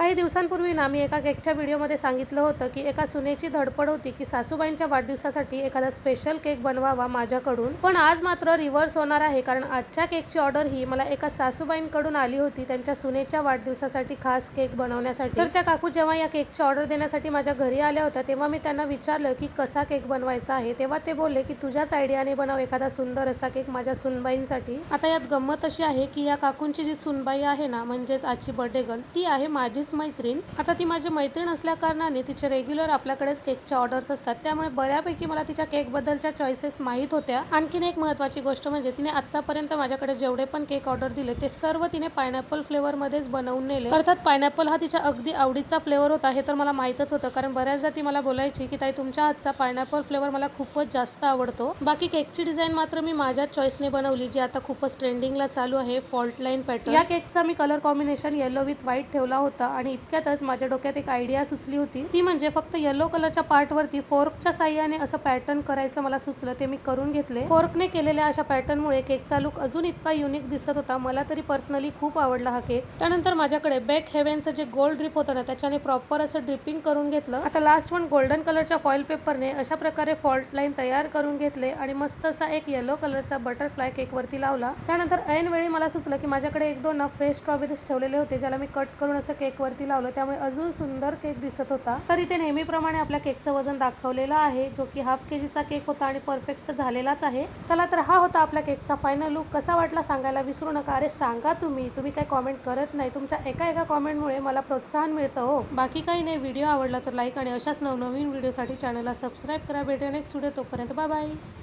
काही दिवसांपूर्वी ना मी एका केकच्या व्हिडिओमध्ये सांगितलं होतं की एका सुनेची धडपड होती की सासूबाईंच्या वाढदिवसासाठी एखादा स्पेशल केक बनवावा माझ्याकडून. पण आज मात्र रिव्हर्स होणार आहे, कारण आजच्या केकची ऑर्डर ही मला एका सासूबाईंकडून आली होती त्यांच्या सुनेच्या वाढदिवसासाठी खास केक बनवण्यासाठी. तर त्या काकू जेव्हा या केकची ऑर्डर देण्यासाठी माझ्या घरी आल्या होत्या तेव्हा मी त्यांना विचारलं की कसा केक बनवायचा आहे. तेव्हा ते बोलले की तुझ्याच आयडियाने बनव एखादा सुंदर असा केक माझ्या सुनबाईंसाठी. आता यात गंमत अशी आहे की या काकूंची जी सुनबाई आहे ना, म्हणजेच आजची बर्थडे गर्ल, ती आहे माझीच मैत्रीण. आता ती माझी मैत्रीण असल्या कारणाने तिचे रेग्युलर आपल्याकडेच केकच्या ऑर्डर्स असतात, त्यामुळे बऱ्यापैकी मला तिच्या केक बद्दलच्या चॉईसेस माहीत होत्या. आणखीन एक महत्त्वाची गोष्ट म्हणजे तिने आतापर्यंत माझ्याकडे जेवढे पण केक ऑर्डर दिले ते सर्व तिने पायनॅपल फ्लेवर मध्येच बनवून नेले. अर्थात पायनॅपल हा तिच्या अगदी आवडीचा फ्लेवर होता हे तर मला माहीतच होतं, कारण बऱ्याचदा ती मला बोलायची की ताई तुमच्या हातचा पायनॅपल फ्लेवर मला खूपच जास्त आवडतो. बाकी केकची डिझाईन मात्र मी माझ्याच चॉईसने बनवली, जी आता खूपच ट्रेंडिंगला चालू आहे, फॉल्ट लाईन पॅटर्न. या केकचा मी colour combination yellow with white ठेवला होता आणि इतक्यातच माझ्या डोक्यात एक आयडिया सुचली होती, ती म्हणजे फक्त येलो कलरच्या पार्ट वरती फोर्कच्या साह्याने असं पॅटर्न करायचं मला सुचलं. ते मी करून घेतले. फोर्कने केलेल्या अशा पॅटर्नमुळे केकचा लुक अजून इतका युनिक दिसत होता. मला तरी पर्सनली खूप आवडला हा केक. त्यानंतर माझ्याकडे बेक हेव्हनचं जे गोल्ड ड्रिप होतं ना, त्याच्याने प्रॉपर असं ड्रिपिंग करून घेतलं. आता लास्ट वन गोल्डन कलरच्या फॉइल पेपरने अशा प्रकारे फॉल्ट लाईन तयार करून घेतले आणि मस्त असा एक येलो कलरचा बटरफ्लाय केक वरती लावला. त्यानंतर ऐन वेळी मला सुचलं की माझ्याकडे एक दोन फ्रेश स्ट्रॉबेरीज ठेवलेले होते, ज्याला मी कट करून असं केक वरती लावलं, त्यामुळे अजून सुंदर केक दिसत होता. तर इथे नेहमीप्रमाणे आपल्या केकचं वजन दाखवलेलं आहे, जो की हाफ केजीचा केक होता आणि परफेक्ट झालेलाच आहे. चला तर हा होता आपल्या केकचा फायनल लुक. कसा वाटला सांगायला विसरू नका. अरे सांगा तुम्ही काय कॉमेंट करत नाही. तुमच्या एका कॉमेंटमुळे मला प्रोत्साहन मिळतं हो. बाकी काही नाही. व्हिडिओ आवडला तर लाईक आणि अशाच नवनवीन व्हिडिओसाठी चॅनलला सबस्क्राईब करा. भेटूया नेक्स्ट व्हिडिओ. तोपर्यंत बाय बाय.